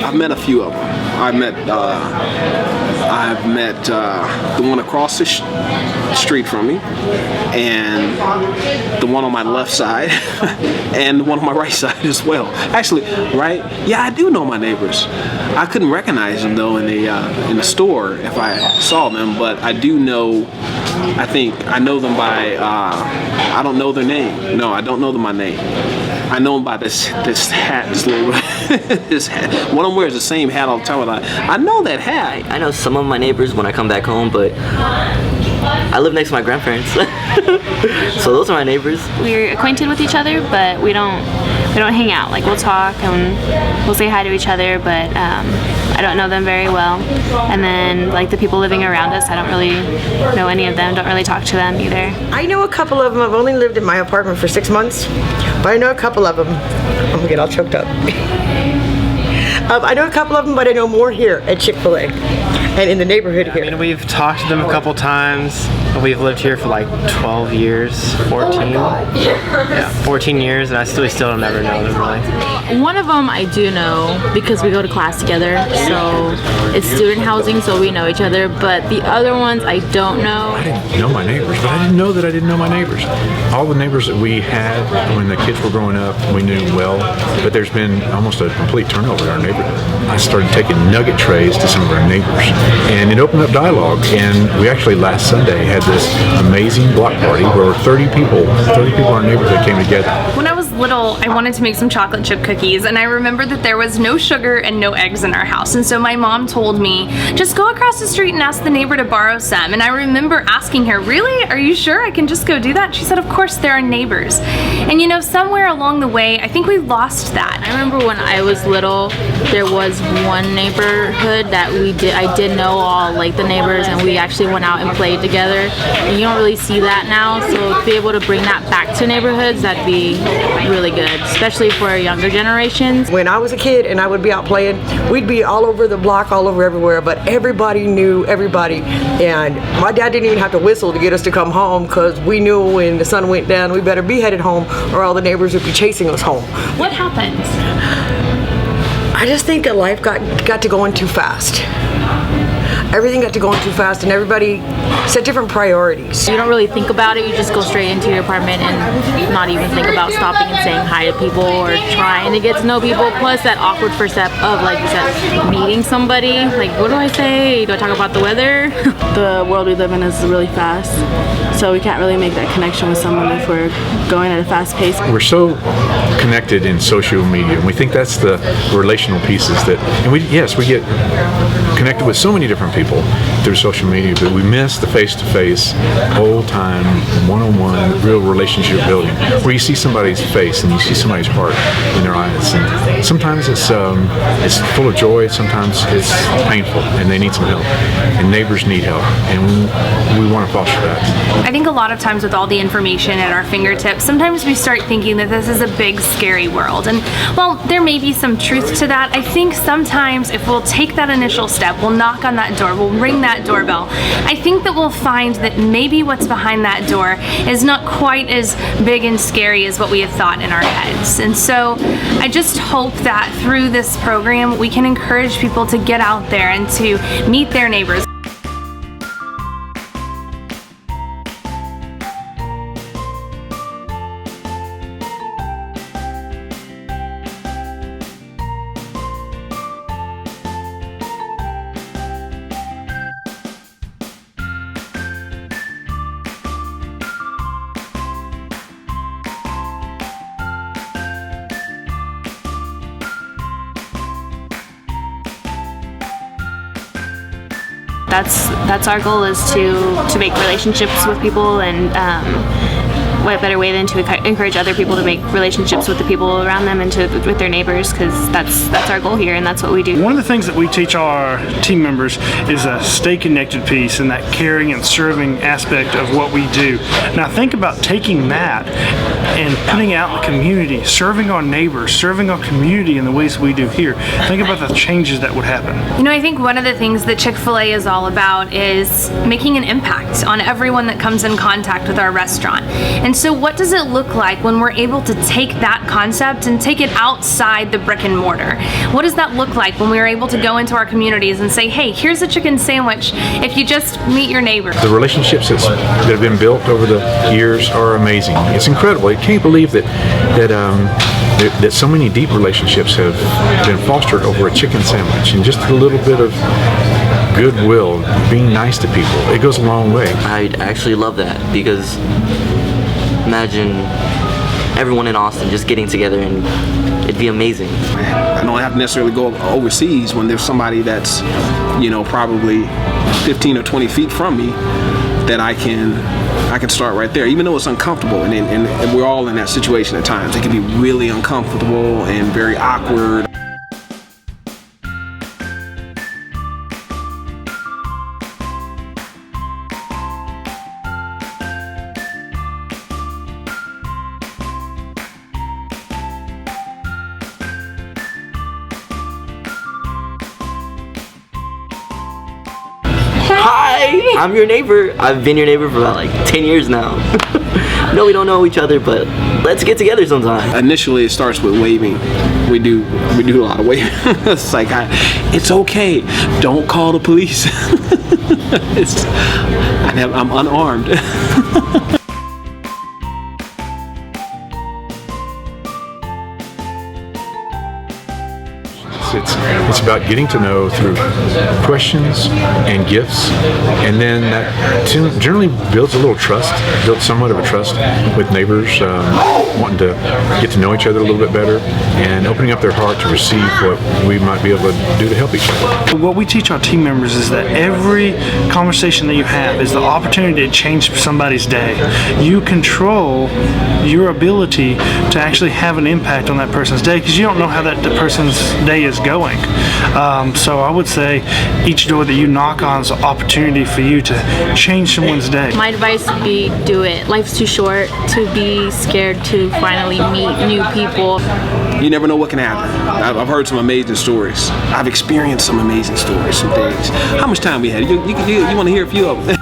I've met a few of them. I've met the one across the street from me, and the one on my left side, and the one on my right side as well. Actually, right? Yeah, I do know my neighbors. I couldn't recognize them though in the store if I saw them, but I do know. I think I know them by. I don't know their name. No, I don't know them by name. I know them by this hat, this little this hat. One of them wears the same hat all the time. I know that hat. I know some of my neighbors when I come back home, but I live next to my grandparents, so those are my neighbors. We're acquainted with each other, but we don't hang out. Like, we'll talk and we'll say hi to each other, but I don't know them very well. And then, like, the people living around us, I don't really know any of them. Don't really talk to them either. I know a couple of them. I've only lived in my apartment for 6 months, but I know a couple of them. I'm gonna get all choked up. I know a couple of them, but I know more here at Chick-fil-A and in the neighborhood here. I mean, we've talked to them a couple times. We've lived here for like 12 years, 14. Yeah, 14 years, and we still don't ever know them really. One of them I do know because we go to class together, so it's student housing, so we know each other. But the other ones I don't know. I didn't know my neighbors, but I didn't know that I didn't know my neighbors. All the neighbors that we had when the kids were growing up, we knew well, but there's been almost a complete turnover in our neighborhood. I started taking nugget trays to some of our neighbors, and it opened up dialogue. And we actually last Sunday had this amazing block party where 30 people in our neighborhood came together. When I was little, I wanted to make some chocolate chip cookies, and I remember that there was no sugar and no eggs in our house, and so my mom told me, just go across the street and ask the neighbor to borrow some. And I remember asking her, really? Are you sure I can just go do that? She said, of course, there are neighbors. And you know, somewhere along the way, I think we lost that. I remember when I was little, there was one neighborhood that I did know all like the neighbors, and we actually went out and played together. And you don't really see that now, so to be able to bring that back to neighborhoods, that'd be really good, especially for younger generations. When I was a kid and I would be out playing, we'd be all over the block, all over everywhere, but everybody knew everybody. And my dad didn't even have to whistle to get us to come home, because we knew when the sun went down, we better be headed home or all the neighbors would be chasing us home. What happened? I just think that life got to going too fast. Everything got to going too fast, and everybody set different priorities. You don't really think about it, you just go straight into your apartment and not even think about stopping and saying hi to people or trying to get to know people. Plus that awkward first step of, like you said, meeting somebody. Like, what do I say? Do I talk about the weather? The world we live in is really fast, so we can't really make that connection with someone if we're going at a fast pace. We're so connected in social media, and we think that's the relational pieces and we get connected with so many different people through social media, but we miss the face-to-face, old-time, one-on-one, real relationship building, where you see somebody's face and you see somebody's heart in their eyes. And sometimes it's full of joy, sometimes it's painful, and they need some help. And neighbors need help, and we want to foster that. I think a lot of times with all the information at our fingertips, sometimes we start thinking that this is a big, scary world. And while there may be some truth to that, I think sometimes if we'll take that initial step, we'll knock on that door, we'll ring that doorbell, I think that we'll find that maybe what's behind that door is not quite as big and scary as what we have thought in our heads. And so I just hope that through this program we can encourage people to get out there and to meet their neighbors. That's our goal, is to make relationships with people, and what better way than to encourage other people to make relationships with the people around them and with their neighbors, because that's our goal here and that's what we do. One of the things that we teach our team members is a stay connected piece and that caring and serving aspect of what we do. Now think about taking that and putting out in the community, serving our neighbors, serving our community in the ways we do here. Think about the changes that would happen. You know, I think one of the things that Chick-fil-A is all about is making an impact on everyone that comes in contact with our restaurant. And And so what does it look like when we're able to take that concept and take it outside the brick and mortar? What does that look like when we're able to go into our communities and say, hey, here's a chicken sandwich if you just meet your neighbor? The relationships that have been built over the years are amazing. It's incredible. I can't believe that so many deep relationships have been fostered over a chicken sandwich and just a little bit of goodwill, being nice to people. It goes a long way. I actually love that, because imagine everyone in Austin just getting together, and it'd be amazing. I don't have to necessarily go overseas when there's somebody that's, probably 15 or 20 feet from me that I can start right there, even though it's uncomfortable, and we're all in that situation at times. It can be really uncomfortable and very awkward. Hi, I'm your neighbor. I've been your neighbor for about like 10 years now. No, we don't know each other, but let's get together sometime. Initially, it starts with waving. We do a lot of waving. It's like, it's okay. Don't call the police. I'm unarmed. It's about getting to know through questions and gifts, and then that generally builds a little trust, builds somewhat of a trust with neighbors, wanting to get to know each other a little bit better and opening up their heart to receive what we might be able to do to help each other. What we teach our team members is that every conversation that you have is the opportunity to change somebody's day. You control your ability to actually have an impact on that person's day, because you don't know how that person's day is going. So I would say each door that you knock on is an opportunity for you to change someone's day. My advice would be do it. Life's too short to be scared to finally meet new people. You never know what can happen. I've heard some amazing stories. I've experienced some amazing stories, some things. How much time we had? You want to hear a few of them?